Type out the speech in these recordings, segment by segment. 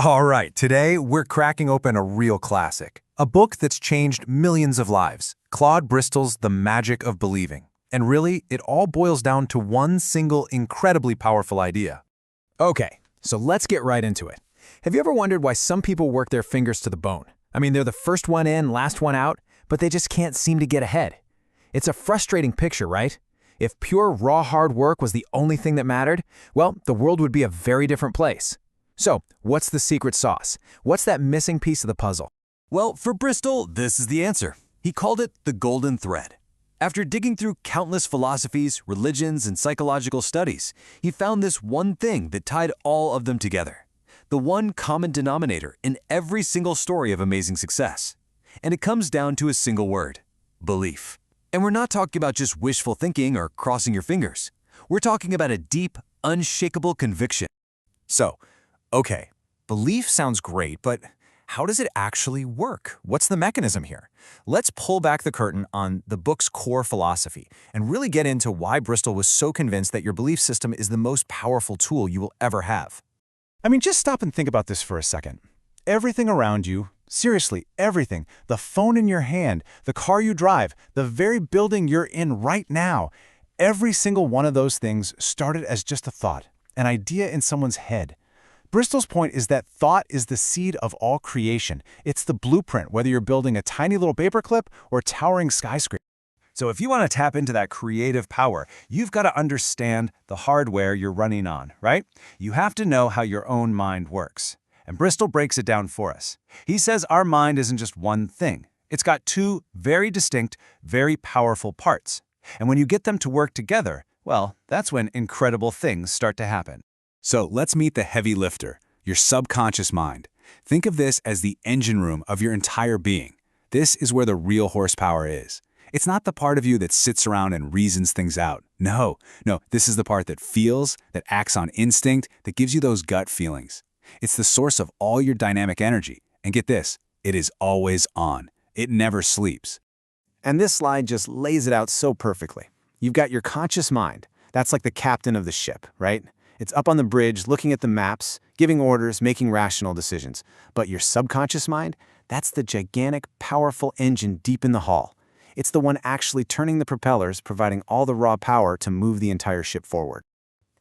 All right, today we're cracking open a real classic, a book that's changed millions of lives, Claude Bristol's The Magic of Believing. And really, it all boils down to one single incredibly powerful idea. Okay, so let's get right into it. Have you ever wondered why some people work their fingers to the bone? I mean, they're the first one in, last one out, but they just can't seem to get ahead. It's a frustrating picture, right? If pure, raw hard work was the only thing that mattered, well, the world would be a very different place. So, what's the secret sauce? What's that missing piece of the puzzle? Well, for Bristol, this is the answer. He called it the golden thread. After digging through countless philosophies, religions, and psychological studies, he found this one thing that tied all of them together. The one common denominator in every single story of amazing success. And it comes down to a single word: belief. And we're not talking about just wishful thinking or crossing your fingers. We're talking about a deep, unshakable conviction. So, okay, belief sounds great, but how does it actually work? What's the mechanism here? Let's pull back the curtain on the book's core philosophy and really get into why Bristol was so convinced that your belief system is the most powerful tool you will ever have. I mean, just stop and think about this for a second. Everything around you, seriously, everything, the phone in your hand, the car you drive, the very building you're in right now, every single one of those things started as just a thought, an idea in someone's head. Bristol's point is that thought is the seed of all creation. It's the blueprint, whether you're building a tiny little paperclip or a towering skyscraper. So if you want to tap into that creative power, you've got to understand the hardware you're running on, right? You have to know how your own mind works. And Bristol breaks it down for us. He says our mind isn't just one thing. It's got two very distinct, very powerful parts. And when you get them to work together, well, that's when incredible things start to happen. So let's meet the heavy lifter, your subconscious mind. Think of this as the engine room of your entire being. This is where the real horsepower is. It's not the part of you that sits around and reasons things out. No, this is the part that feels, that acts on instinct, that gives you those gut feelings. It's the source of all your dynamic energy. And get this, it is always on. It never sleeps. And this slide just lays it out so perfectly. You've got your conscious mind. That's like the captain of the ship, right? It's up on the bridge, looking at the maps, giving orders, making rational decisions. But your subconscious mind, that's the gigantic, powerful engine deep in the hull. It's the one actually turning the propellers, providing all the raw power to move the entire ship forward.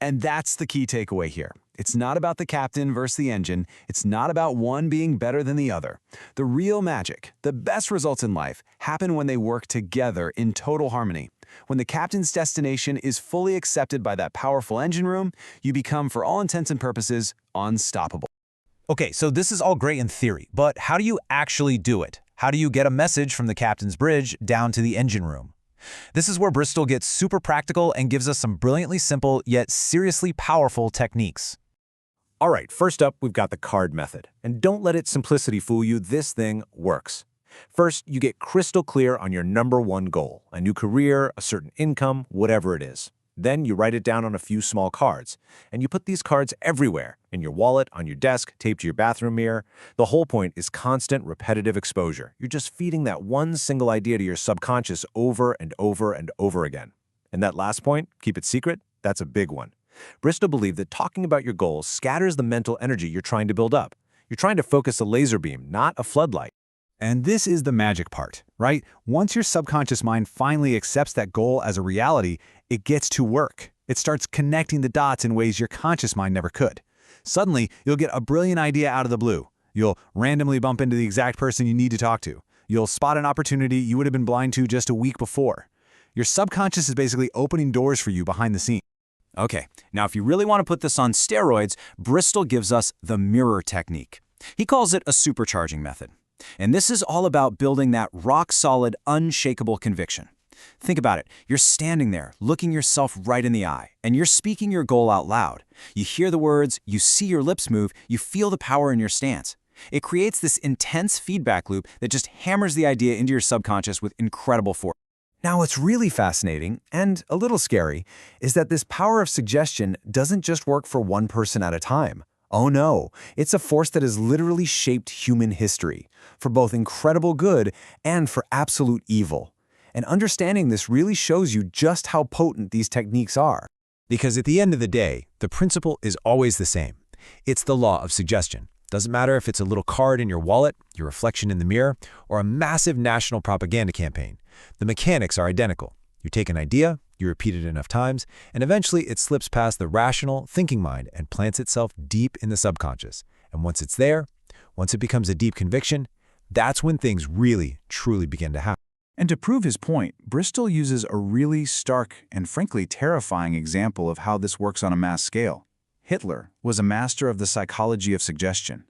And that's the key takeaway here. It's not about the captain versus the engine. It's not about one being better than the other. The real magic, the best results in life, happen when they work together in total harmony. When the captain's destination is fully accepted by that powerful engine room, you become, for all intents and purposes, unstoppable. Okay, so this is all great in theory, but how do you actually do it? How do you get a message from the captain's bridge down to the engine room? This is where Bristol gets super practical and gives us some brilliantly simple yet seriously powerful techniques. All right, first up, we've got the card method. And don't let its simplicity fool you, this thing works. First, you get crystal clear on your number one goal, a new career, a certain income, whatever it is. Then you write it down on a few small cards, and you put these cards everywhere, in your wallet, on your desk, taped to your bathroom mirror. The whole point is constant, repetitive exposure. You're just feeding that one single idea to your subconscious over and over and over again. And that last point, keep it secret, that's a big one. Bristol believed that talking about your goals scatters the mental energy you're trying to build up. You're trying to focus a laser beam, not a floodlight. And this is the magic part, right? Once your subconscious mind finally accepts that goal as a reality, it gets to work. It starts connecting the dots in ways your conscious mind never could. Suddenly, you'll get a brilliant idea out of the blue. You'll randomly bump into the exact person you need to talk to. You'll spot an opportunity you would have been blind to just a week before. Your subconscious is basically opening doors for you behind the scenes. Okay, now if you really want to put this on steroids, Bristol gives us the mirror technique. He calls it a supercharging method. And this is all about building that rock-solid, unshakable conviction. Think about it. You're standing there, looking yourself right in the eye, and you're speaking your goal out loud. You hear the words, you see your lips move, you feel the power in your stance. It creates this intense feedback loop that just hammers the idea into your subconscious with incredible force. Now, what's really fascinating, and a little scary, is that this power of suggestion doesn't just work for one person at a time. Oh no, it's a force that has literally shaped human history, for both incredible good and for absolute evil. And understanding this really shows you just how potent these techniques are. Because at the end of the day, the principle is always the same. It's the law of suggestion. Doesn't matter if it's a little card in your wallet, your reflection in the mirror, or a massive national propaganda campaign. The mechanics are identical. You take an idea, you repeat it enough times, and eventually it slips past the rational, thinking mind and plants itself deep in the subconscious. And once it's there, once it becomes a deep conviction, that's when things really, truly begin to happen. And to prove his point, Bristol uses a really stark and frankly terrifying example of how this works on a mass scale. Hitler was a master of the psychology of suggestion.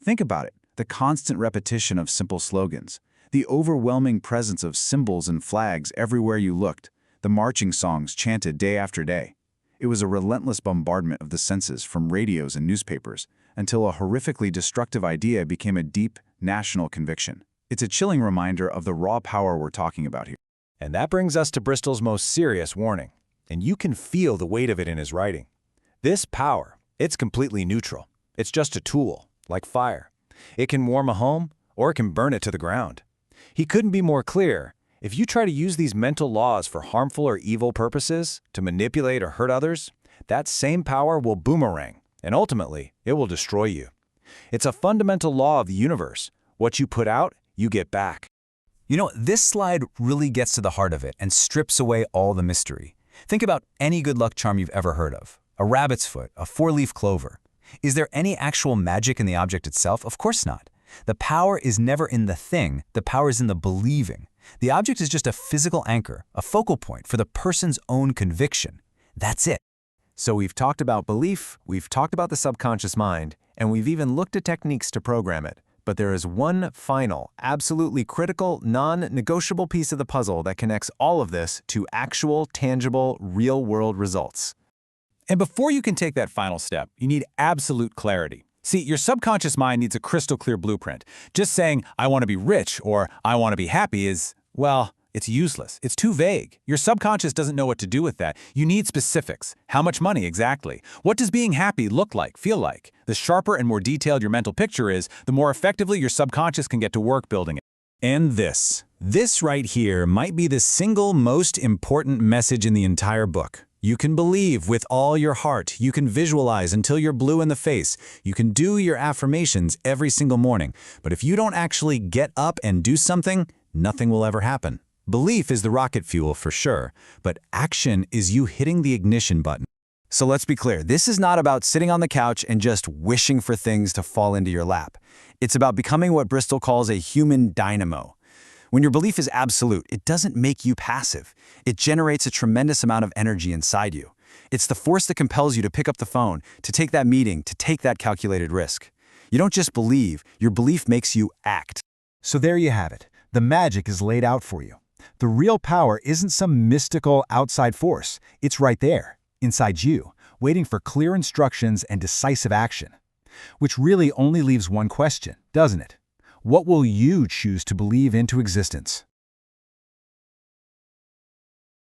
Think about it, the constant repetition of simple slogans, the overwhelming presence of symbols and flags everywhere you looked, the marching songs chanted day after day. It was a relentless bombardment of the senses from radios and newspapers until a horrifically destructive idea became a deep, national conviction. It's a chilling reminder of the raw power we're talking about here. And that brings us to Bristol's most serious warning. And you can feel the weight of it in his writing. This power, it's completely neutral. It's just a tool, like fire. It can warm a home, or it can burn it to the ground. He couldn't be more clear. If you try to use these mental laws for harmful or evil purposes, to manipulate or hurt others, that same power will boomerang, and ultimately, it will destroy you. It's a fundamental law of the universe. What you put out, you get back. You know, this slide really gets to the heart of it and strips away all the mystery. Think about any good luck charm you've ever heard of. A rabbit's foot, a four-leaf clover. Is there any actual magic in the object itself? Of course not. The power is never in the thing, the power is in the believing. The object is just a physical anchor, a focal point for the person's own conviction. That's it. So we've talked about belief, we've talked about the subconscious mind, and we've even looked at techniques to program it. But there is one final, absolutely critical, non-negotiable piece of the puzzle that connects all of this to actual, tangible, real-world results. And before you can take that final step, you need absolute clarity. See, your subconscious mind needs a crystal clear blueprint. Just saying, I want to be rich or I want to be happy is, well, it's useless. It's too vague. Your subconscious doesn't know what to do with that. You need specifics. How much money exactly? What does being happy look like, feel like? The sharper and more detailed your mental picture is, the more effectively your subconscious can get to work building it. And this right here might be the single most important message in the entire book. You can believe with all your heart. You can visualize until you're blue in the face. You can do your affirmations every single morning. But if you don't actually get up and do something, nothing will ever happen. Belief is the rocket fuel for sure, but action is you hitting the ignition button. So let's be clear, this is not about sitting on the couch and just wishing for things to fall into your lap. It's about becoming what Bristol calls a human dynamo. When your belief is absolute, it doesn't make you passive. It generates a tremendous amount of energy inside you. It's the force that compels you to pick up the phone, to take that meeting, to take that calculated risk. You don't just believe, your belief makes you act. So there you have it. The magic is laid out for you. The real power isn't some mystical outside force. It's right there, inside you, waiting for clear instructions and decisive action. Which really only leaves one question, doesn't it? What will you choose to believe into existence?